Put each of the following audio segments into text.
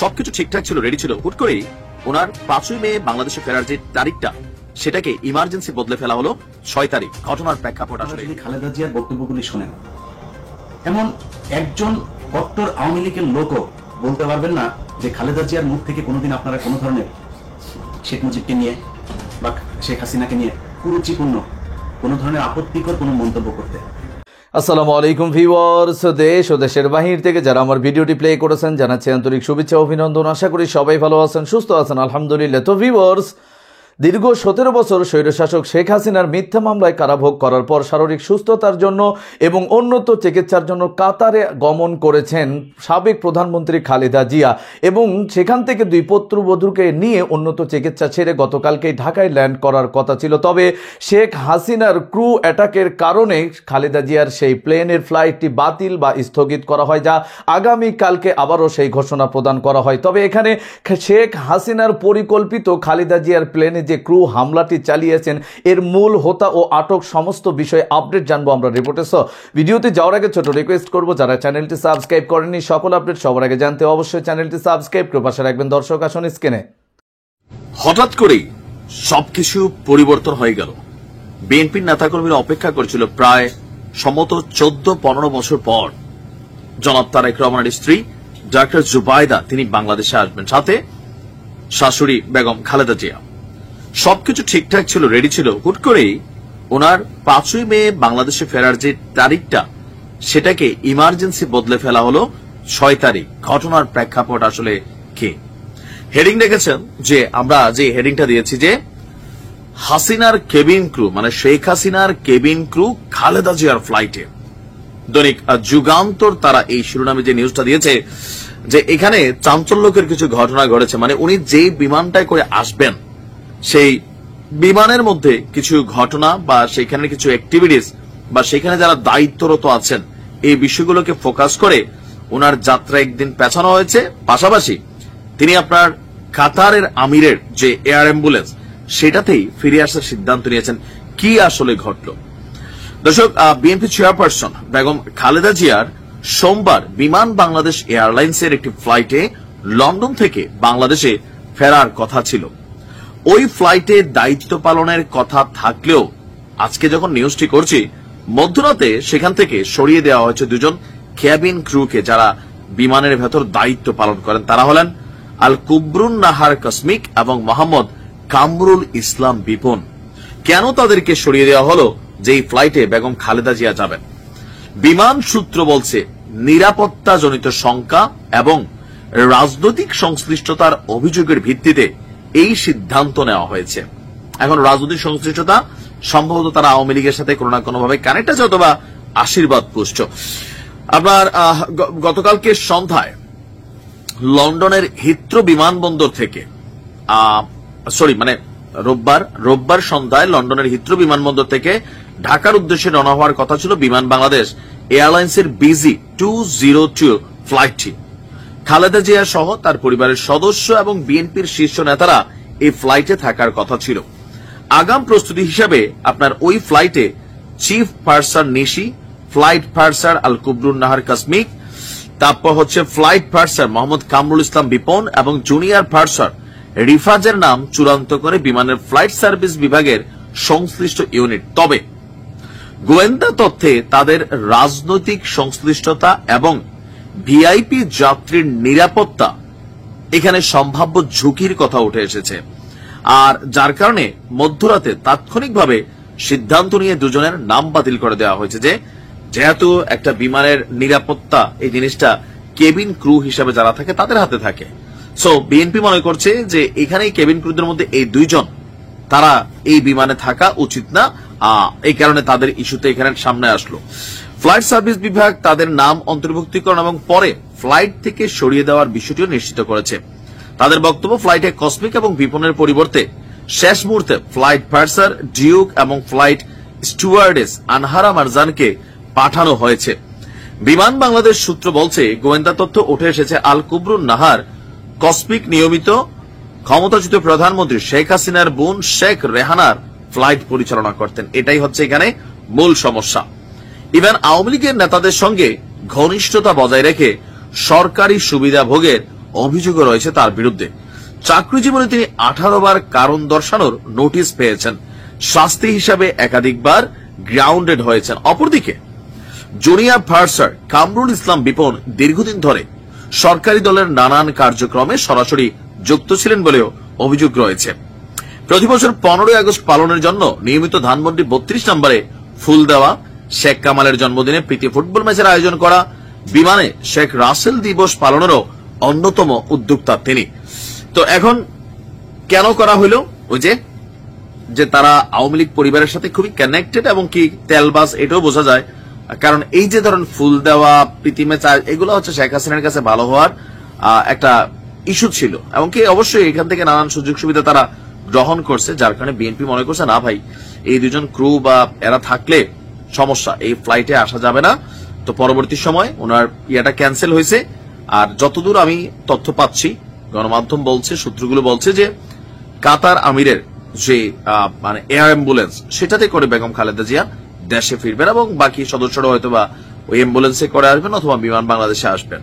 সবকিছু ঠিকঠাক ছিল, রেডি ছিল, হুট করেই ওনার 5ই মে বাংলাদেশে ফেরার যে তারিখটা সেটাকে ইমার্জেন্সি বদলে ফেলা হলো 6 তারিখ। ঘটনার প্রেক্ষাপট আসলে খালেদা জিয়ার বক্তব্যগুলি শোনেন, এমন একজন কট্টর আওয়ামী লীগের লোকও বলতে পারবেন না যে খালেদা জিয়ার মুখ থেকে কোনোদিন আপনারা কোনো ধরনের শেখ মুজিবকে নিয়ে বা শেখ হাসিনাকে নিয়ে কুরুচিপূর্ণ কোনো ধরনের আপত্তিকর কোনো মন্তব্য করতে। আসসালামু আলাইকুম ভিউয়ার্স, দেশ ও দেশের বাহির থেকে যারা আমার ভিডিওটি প্লে করেছেন জানাচ্ছি আন্তরিক শুভেচ্ছা অভিনন্দন। আশা করি সবাই ভালো আছেন, সুস্থ আছেন, আলহামদুলিল্লাহ। তো ভিউয়ার্স, দীর্ঘ 17 বছর স্বৈরশাসক শেখ হাসিনার মিথ্যা মামলায় কারাভোগ করার পর শারীরিক সুস্থতার জন্য এবং উন্নত চিকিৎসার জন্য কাতারে গমন করেছেন সাবেক প্রধানমন্ত্রী খালেদা জিয়া এবং সেখান থেকে 2 পুত্রবধূকে নিয়ে উন্নত চিকিৎসা ছেড়ে গতকালকেই ঢাকায় ল্যান্ড করার কথা ছিল। তবে শেখ হাসিনার ক্রু অ্যাটাকের কারণে খালেদা জিয়ার সেই প্লেনের ফ্লাইটটি বাতিল বা স্থগিত করা হয়, যা আগামীকালকে আবারও সেই ঘোষণা প্রদান করা হয়। তবে এখানে শেখ হাসিনার পরিকল্পিত খালেদা জিয়ার প্লেনে যে ক্রু হামলাটি চালিয়েছেন এর মূল হোতা ও আটক সমস্ত বিষয়ে আপডেট জানবো আমরা রিপোর্টে। ভিডিওতে যাওয়ার আগে ছোট রিকোয়েস্ট করবো, যারা চ্যানেলটি সাবস্ক্রাইব করেননি সকল আপডেট সবার আগে জানতে অবশ্যই চ্যানেলটি সাবস্ক্রাইব করে পাশে রাখবেন। দর্শক আসুন স্ক্রিনে। হঠাৎ করেই সবকিছু পরিবর্তন হয়ে গেল। বিএনপির নেতাকর্মীরা অপেক্ষা করেছিল প্রায় সম্ভবত 14-15 বছর পর জনাব তারেক রহমানের স্ত্রী ডক্টর জুবাইদা তিনি বাংলাদেশে আসবেন, সাথে শাশুড়ি বেগম খালেদা জিয়া। সবকিছু ঠিকঠাক ছিল, রেডি ছিল, হুট করেই ওনার 5ই মে বাংলাদেশে ফেরার যে তারিখটা সেটাকে ইমার্জেন্সি বদলে ফেলা হলো 6 তারিখ। ঘটনার প্রেক্ষাপট আসলে কি? হেডিং দেখেছেন যে আমরা যে হেডিংটা দিয়েছি যে হাসিনার কেবিন ক্রু, মানে শেখ হাসিনার কেবিন ক্রু খালেদা জিয়ার ফ্লাইটে। দৈনিক যুগান্তর তারা এই শিরোনামে যে নিউজটা দিয়েছে যে এখানে চাঞ্চল্যকর কিছু ঘটনা ঘটেছে, মানে উনি যে বিমানটায় করে আসবেন সেই বিমানের মধ্যে কিছু ঘটনা বা সেখানে কিছু অ্যাক্টিভিটিস বা সেখানে যারা দায়িত্বরত আছেন এই বিষয়গুলোকে ফোকাস করে ওনার যাত্রা একদিন পেছানো হয়েছে। পাশাপাশি তিনি আপনার কাতারের আমিরের যে এয়ার অ্যাম্বুলেন্স সেটাতেই ফিরে আসার সিদ্ধান্ত নিয়েছেন। কি আসলে ঘটল দর্শক? বিএনপি চেয়ারপারসন বেগম খালেদা জিয়ার সোমবার বিমান বাংলাদেশ এয়ারলাইন্সের একটি ফ্লাইটে লন্ডন থেকে বাংলাদেশে ফেরার কথা ছিল। ওই ফ্লাইটে দায়িত্ব পালনের কথা থাকলেও আজকে যখন নিউজটি করছি মধ্যরাতে সেখান থেকে সরিয়ে দেওয়া হয়েছে 2 জন ক্যাবিন ক্রুকে, যারা বিমানের ভেতর দায়িত্ব পালন করেন। তারা হলেন আল কুবরুন নাহার কসমিক এবং মোহাম্মদ কামরুল ইসলাম বিপন। কেন তাদেরকে সরিয়ে দেওয়া হলো যে এই ফ্লাইটে বেগম খালেদা জিয়া যাবেন? বিমান সূত্র বলছে নিরাপত্তাজনিত শঙ্কা এবং রাজনৈতিক সংশ্লিষ্টতার অভিযোগের ভিত্তিতে এই সিদ্ধান্ত নেওয়া হয়েছে। এখন রাজনৈতিক সংশ্লিষ্টতা সম্ভবত তারা আওয়ামী লীগের সাথে কোনো না কোনো ভাবে কানেক্ট আছে অথবা আশীর্বাদ পুষ্ট। আপনার গতকালকে সন্ধ্যায় লন্ডনের হিথ্রো বিমানবন্দর থেকে রোববার সন্ধ্যায় লন্ডনের হিথ্রো বিমানবন্দর থেকে ঢাকার উদ্দেশ্যে রওনা হওয়ার কথা ছিল বিমান বাংলাদেশ এয়ারলাইন্সের BG202 ফ্লাইটটি। খালেদা জিয়া সহ তার পরিবারের সদস্য এবং বিএনপির শীর্ষ নেতারা এই ফ্লাইটে থাকার কথা ছিল। আগাম প্রস্তুতি হিসাবে আপনার ওই ফ্লাইটে চিফ পার্সার নিশি, ফ্লাইট পার্সার আল কুবরুন নাহার কাসমিক, তারপর হচ্ছে ফ্লাইট পার্সার মোহাম্মদ কামরুল ইসলাম বিপন এবং জুনিয়র পার্সার রিফাজের নাম চূড়ান্ত করে বিমানের ফ্লাইট সার্ভিস বিভাগের সংশ্লিষ্ট ইউনিট। তবে গোয়েন্দা তথ্যে তাদের রাজনৈতিক সংশ্লিষ্টতা এবং ভিআইপি যাত্রীর নিরাপত্তা এখানে সম্ভাব্য ঝুঁকির কথা উঠে এসেছে, আর যার কারণে মধ্যরাতে তাৎক্ষণিকভাবে সিদ্ধান্ত নিয়ে 2 জনের নাম বাতিল করে দেওয়া হয়েছে। যেহেতু একটা বিমানের নিরাপত্তা এই জিনিসটা কেবিন ক্রু হিসাবে যারা থাকে তাদের হাতে থাকে, সো বিএনপি মনে করছে যে এখানে কেবিন ক্রুদের মধ্যে এই 2 জন তারা এই বিমানে থাকা উচিত না, এই কারণে তাদের ইস্যুতে এখানে সামনে আসলো। ফ্লাইট সার্ভিস বিভাগ তাদের নাম অন্তর্ভুক্তিকরণ এবং পরে ফ্লাইট থেকে সরিয়ে দেওয়ার বিষয়টিও নিশ্চিত করেছে। তাদের বক্তব্য, ফ্লাইটে কসমিক এবং বিপনের পরিবর্তে শেষ মুহূর্তে ফ্লাইট পার্সার ডিউক এবং ফ্লাইট স্টুয়ার্ডেস আনহারা মারজানকে পাঠানো হয়েছে। বিমান বাংলাদেশ সূত্র বলছে গোয়েন্দা তথ্য উঠে এসেছে আল কুবরুন নাহার কসমিক নিয়মিত ক্ষমতাচ্যুত প্রধানমন্ত্রী শেখ হাসিনার বোন শেখ রেহানার ফ্লাইট পরিচালনা করতেন। এটাই হচ্ছে এখানে মূল সমস্যা। ইভেন আওয়ামী লীগের নেতাদের সঙ্গে ঘনিষ্ঠতা বজায় রেখে সরকারি সুবিধা ভোগের অভিযোগ রয়েছে তার বিরুদ্ধে। চাকরি জীবনে তিনি 18 বার কারণ দর্শানোর নোটিশ পেয়েছেন, শাস্তি হিসাবে একাধিকবার গ্রাউন্ডেড হয়েছেন। অপরদিকে জুনিয়র ফার্সার কামরুল ইসলাম বিপন দীর্ঘদিন ধরে সরকারি দলের নানান কার্যক্রমে সরাসরি যুক্ত ছিলেন বলেও অভিযোগ রয়েছে। প্রতি বছর 15 আগস্ট পালনের জন্য নিয়মিত ধানমন্ডি 32 নম্বরে ফুল দেওয়া, শেখ কামালের জন্মদিনে প্রীতি ফুটবল ম্যাচের আয়োজন করা, বিমানে শেখ রাসেল দিবস পালনেরও অন্যতম উদ্যোক্তা তিনি। তো এখন কেন করা হইল? ওই যে তারা আওয়ামী লীগ পরিবারের সাথে খুবই কানেক্টেড এবং কি তেলবাস, এটাও বোঝা যায়। কারণ এই যে ধরেন ফুল দেওয়া, প্রীতি ম্যাচ, এগুলো হচ্ছে শেখ হাসিনার কাছে ভালো হওয়ার একটা ইস্যু ছিল এবং কি অবশ্যই এখান থেকে নানান সুযোগ সুবিধা তারা গ্রহণ করছে, যার কারণে বিএনপি মনে করছে না ভাই, এই দুজন ক্রু বা এরা থাকলে সমস্যা, এই ফ্লাইটে আসা যাবে না। তো পরবর্তী সময় ওনার ইয়াটা ক্যান্সেল হয়েছে। আর যতদূর আমি তথ্য পাচ্ছি, গণমাধ্যম বলছে, সূত্রগুলো বলছে যে কাতার আমিরের যে মানে এয়ার অ্যাম্বুলেন্স, সেটাতে করে বেগম খালেদা জিয়া দেশে ফিরবেন এবং বাকি সদস্যরা হয়তো বা ওই অ্যাম্বুলেন্সে করে আসবেন অথবা বিমান বাংলাদেশে আসবেন।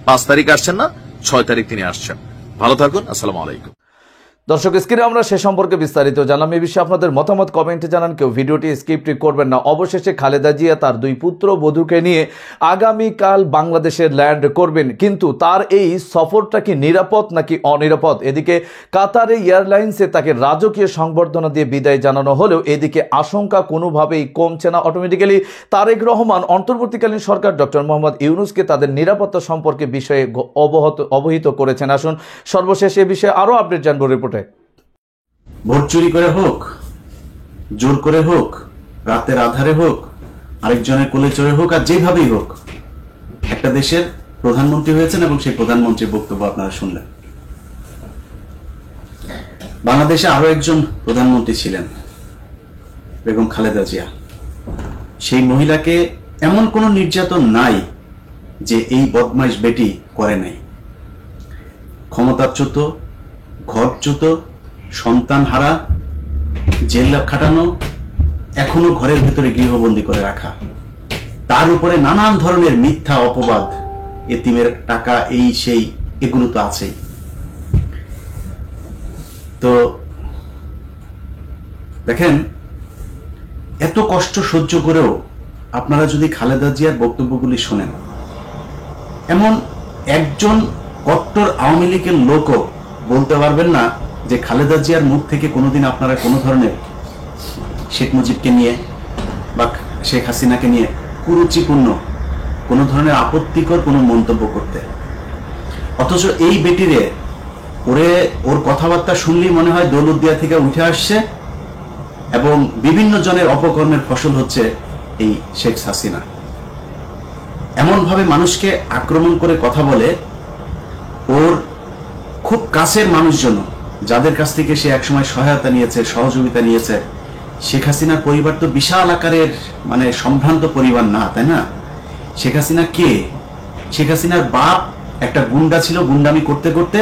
5 তারিখ আসছেন না, 6 তারিখ তিনি আসছেন। ভালো থাকুন, আসসালামু আলাইকুম। দর্শক, স্ক্রিনে আমরা সে সম্পর্কে বিস্তারিত জানলাম। এই বিষয়ে আপনাদের মতামত কমেন্টে জানান, কেউ ভিডিওটি স্কিপ করবেন না। অবশেষে খালেদা জিয়া তার 2 পুত্র বধূকে নিয়ে আগামীকাল বাংলাদেশে ল্যান্ড করবেন, কিন্তু তার এই সফরটা কি নিরাপদ নাকি অনিরাপদ? এদিকে কাতারে এয়ারলাইন্সে তাকে রাজকীয় সংবর্ধনা দিয়ে বিদায় জানানো হলেও এদিকে আশঙ্কা কোনোভাবেই কমছে না। অটোমেটিক্যালি তারেক রহমান অন্তর্বর্তীকালীন সরকার ডক্টর মোহাম্মদ ইউনূসকে তাদের নিরাপত্তা সম্পর্কে বিষয়ে অবহিত করেছেন। আসুন সর্বশেষ এ বিষয়ে আরো আপডেট জানবো রিপোর্টে। ভোট চুরি করে হোক, জোর করে হোক, রাতের আধারে হোক, আরেকজনের কোলে চড়ে হোক, আর যেভাবেই হোক, একটা দেশের প্রধানমন্ত্রী হয়েছেন এবং সেই প্রধানমন্ত্রীর বক্তব্য আপনারা শুনলেন। বাংলাদেশে আরো একজন প্রধানমন্ত্রী ছিলেন, বেগম খালেদা জিয়া। সেই মহিলাকে এমন কোন নির্যাতন নাই যে এই বদমাইশ বেটি করে নাই। ক্ষমতাচ্যুত, ঘরচ্যুত, সন্তান হারা, জেল খাটানো, এখনো ঘরের ভেতরে গৃহবন্দী করে রাখা, তার উপরে নানান ধরনের মিথ্যা অপবাদ, এতিমের টাকা, এই সেই, এগুলো তো আছেই। তো দেখেন, এত কষ্ট সহ্য করেও আপনারা যদি খালেদা জিয়ার বক্তব্যগুলি শোনেন, এমন একজন কট্টর আওয়ামী লীগের লোকও বলতে পারবেন না যে খালেদা জিয়ার মুখ থেকে কোনোদিন আপনারা কোনো ধরনের শেখ মুজিবকে নিয়ে বা শেখ হাসিনাকে নিয়ে কুরুচিপূর্ণ কোনো ধরনের আপত্তিকর কোনো মন্তব্য করতে। অথচ এই বেটিরে ওর কথাবার্তা শুনলেই মনে হয় দৌলতদিয়া থেকে উঠে আসছে এবং বিভিন্ন জনের অপকর্মের ফসল হচ্ছে এই শেখ হাসিনা। এমন ভাবে মানুষকে আক্রমণ করে কথা বলে, ওর খুব কাছের মানুষজন, যাদের কাছ থেকে সে একসময় সহায়তা নিয়েছে, সহযোগিতা নিয়েছে। শেখ হাসিনার পরিবার তো বিশাল আকারের, মানে সম্ভ্রান্ত পরিবার না, তাই না? শেখ হাসিনা কে? শেখ হাসিনার বাপ একটা গুন্ডা ছিল, গুন্ডামি করতে করতে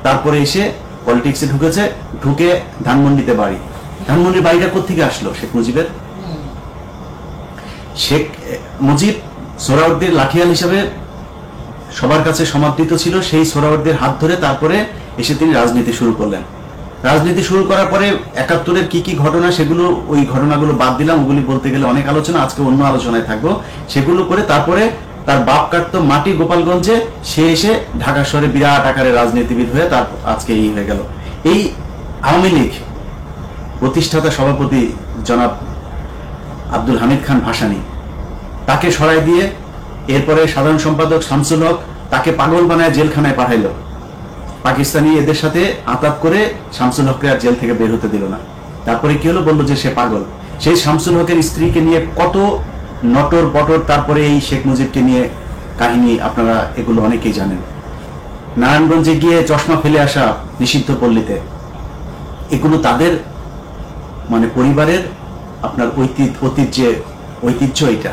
তারপরে এসে পলিটিক্সে ঢুকেছে, ঢুকে ধানমন্ডিতে বাড়ি। ধানমন্ডির বাড়িটা কোত্থেকে আসলো? শেখ মুজিবের। শেখ মুজিব সোহরাওয়ার্দীর লাঠিয়াল হিসেবে সবার কাছে সমাদৃত ছিল। সেই সোহরাওয়ার্দীর হাত ধরে তারপরে এসে তিনি রাজনীতি শুরু করলেন। রাজনীতি শুরু করার পরে 71-এর কি কি ঘটনা, সেগুলো, ওই ঘটনাগুলো বাদ দিলাম, ওগুলি বলতে গেলে অনেক আলোচনা, আজকে অন্য আলোচনায় থাকবো। সেগুলো করে তারপরে তার বাপ কাটতো মাটি গোপালগঞ্জে, সে এসে ঢাকা শহরে বিরাট আকারে রাজনীতিবিদ হয়ে তার আজকে এই হয়ে গেল। এই আওয়ামী লীগ প্রতিষ্ঠাতা সভাপতি জনাব আব্দুল হামিদ খান ভাসানী, তাকে সরাই দিয়ে এরপরে সাধারণ সম্পাদক শামসুল হক, তাকে পাগল বানায় জেলখানায় পাঠাইলো। পাকিস্তানি এদের সাথে আতাপ করে শামসুল হককে আর জেল থেকে বের হতে দিল না। তারপরে কি হলো? বললো যে সে পাগল। সেই শামসুল হকের স্ত্রীকে নিয়ে কত নটর পটর, তারপরে এই শেখ মুজিবকে নিয়ে কাহিনী, আপনারা এগুলো অনেকেই জানেন। নারায়ণগঞ্জে গিয়ে চশমা ফেলে আসা নিষিদ্ধ পল্লীতে, এগুলো তাদের মানে পরিবারের আপনার ঐতিহ্য এটা।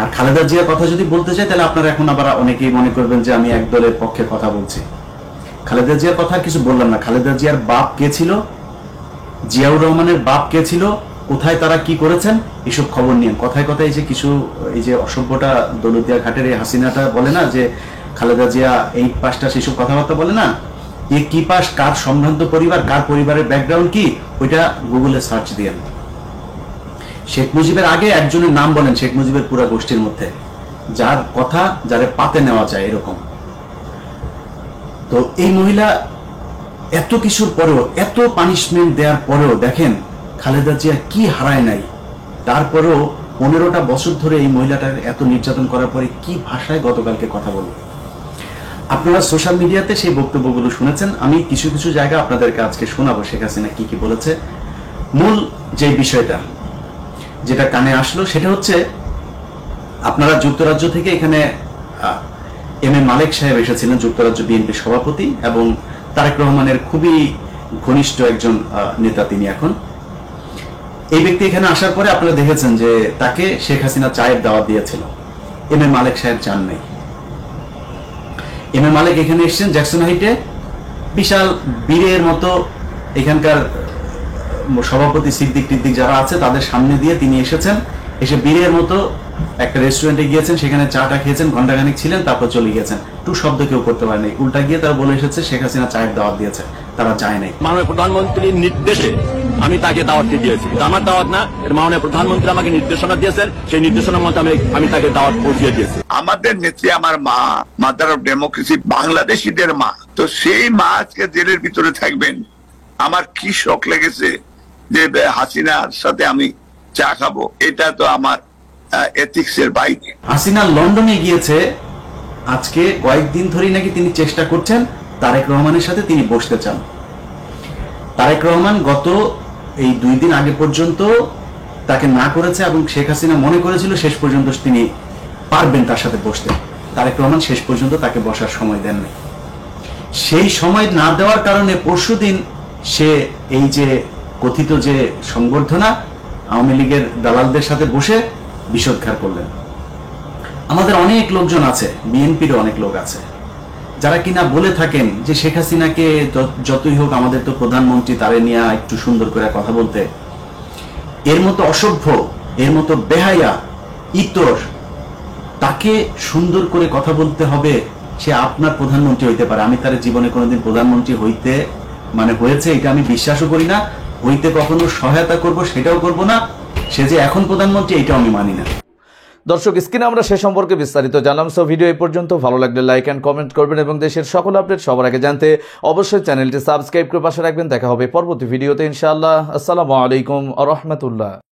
আর খালেদা জিয়ার কথা যদি বলতে চাই, তাহলে আপনারা এখন আবার অনেকেই মনে করবেন যে আমি এক দলের পক্ষে কথা বলছি। খালেদা জিয়ার কথা কিছু বললাম না। খালেদা জিয়ার বাপ কে ছিল, জিয়াউর রহমানের বাপ কে ছিল, কোথায় তারা কি করেছেন, এসব খবর নিয়ে কথায় কথায় যে কিছু, এই যে অসভ্যটা দৌলতদিয়া ঘাটের এই হাসিনাটা বলে না যে খালেদা জিয়া এই পাশটা সেসব কথাবার্তা বলে না, এই কি পাশ, কার সম্ভ্রান্ত পরিবার, কার পরিবারের ব্যাকগ্রাউন্ড কি, ওইটা গুগলে সার্চ দিয়ে। শেখ মুজিবের আগে একজনের নাম বলেন শেখ মুজিবের পুরা গোষ্ঠীর মধ্যে, যার কথা যারে পাতে নেওয়া যায় এরকম। তো এই মহিলা এত কিছুর পরেও, এত পানিশমেন্ট দেওয়ার পরেও দেখেন খালেদা জিয়া কি হারায় নাই, তারপরেও 15টা বছর ধরে এই মহিলাটার এত নির্যাতন করার পরে কি ভাষায় গতকালকে কথা বলবো। আপনারা সোশ্যাল মিডিয়াতে সেই বক্তব্যগুলো শুনেছেন, আমি কিছু কিছু জায়গা আপনাদেরকে আজকে শোনাবো শেখ হাসিনা কি কি বলেছে। মূল যে বিষয়টা যেটা কানে আসলো সেটা হচ্ছে, আপনারা যুক্তরাজ্য থেকে এখানে এম এ মালেক সাহেব এসেছিলেন, যুক্তরাজ্য বিএনপির সভাপতি এবং তারেক রহমানের খুবই ঘনিষ্ঠ একজন নেতা তিনি এখন। এই ব্যক্তি এখানে আসার পরে আপনারা দেখেছেন যে তাকে শেখ হাসিনা চায়ের দাওয়াত দিয়েছিল, এম এ মালেক সাহেব চান নাই। এম এ মালেক এখানে এসেছেন জ্যাকসন হাইটে, বিশাল বীরের মতো এখানকার সভাপতি সিদ্দিক টিদ্দিক যারা আছে তাদের সামনে দিয়ে তিনি এসেছেন, এসে বীরের মতো একটা রেস্টুরেন্টে গিয়েছেন, সেখানে চাটা খেয়েছেন, ঘন্টাখানিক ছিলেন, তারপর চলে গিয়েছেন। টু শব্দ কেউ করতে পারেনি, উল্টা গিয়ে তারা বলে এসেছে শেখ হাসিনা চায়ের দাওয়াত দিয়েছে, তারা যায় নাই। মাননীয় প্রধানমন্ত্রীর নির্দেশে আমি তাকে দাওয়াতটি দিয়েছি, আমার দাওয়াত না, মাননীয় প্রধানমন্ত্রী আমাকে নির্দেশনা দিয়েছেন, সেই নির্দেশনার মতো আমি তাকে দাওয়াত পৌঁছে দিয়েছি। আমাদের নেত্রী আমার মা, মাদার অফ ডেমোক্রেসি, বাংলাদেশিদের মা, তো সেই মা আজকে জেলের ভিতরে থাকবেন। আমার কি শখ লেগেছে যে হাসিনার সাথে আমি চা খাবো, এটা তো আমার এথিক্সের বাইরে। হাসিনা লন্ডনে গিয়েছে, আজকে কয়েকদিন ধরেই নাকি তিনি চেষ্টা করছেন তারেক রহমানের সাথে তিনি বসতে চান। তারেক রহমান গত এই 2 দিন আগে পর্যন্ত তাকে না করেছে এবং শেখ হাসিনা মনে করেছিল শেষ পর্যন্ত তিনি পারবেন তার সাথে বসতে। তারেক রহমান শেষ পর্যন্ত তাকে বসার সময় দেননি। সেই সময় না দেওয়ার কারণে পরশুদিন সে এই যে কথিত যে সংবর্ধনা আওয়ামী লীগের দালালদের সাথে বসে বিষোদ্গার করলেন। আমাদের অনেক লোকজন আছে, বিএনপিরও অনেক লোক আছে যারা কিনা বলে থাকেন যে শেখ হাসিনাকে যতই হোক আমাদের তো প্রধানমন্ত্রী, তারে নিয়ে একটু সুন্দর করে কথা বলতে। এর মতো অসভ্য, এর মতো বেহায়া, ইতর, তাকে সুন্দর করে কথা বলতে হবে, সে আপনার প্রধানমন্ত্রী হইতে পারে। আমি তার জীবনে কোনোদিন প্রধানমন্ত্রী হয়েছে এটা আমি বিশ্বাসও করি না, হইতে কখনো সহায়তা করব সেটাও করব না, সে যে এখন প্রধানমন্ত্রী এটাও আমি মানি না। দর্শক, স্ক্রিনে আমরা সে সম্পর্কে বিস্তারিত জানলাম। সো ভিডিও এই পর্যন্ত, ভালো লাগলে লাইক অ্যান্ড কমেন্ট করবেন এবং দেশের সকল আপডেট সবার আগে জানতে অবশ্যই চ্যানেলটি সাবস্ক্রাইব করে পাশে রাখবেন। দেখা হবে পরবর্তী ভিডিওতে ইনশাআল্লাহ। আসসালামু আলাইকুম ওয়া রাহমাতুল্লাহ।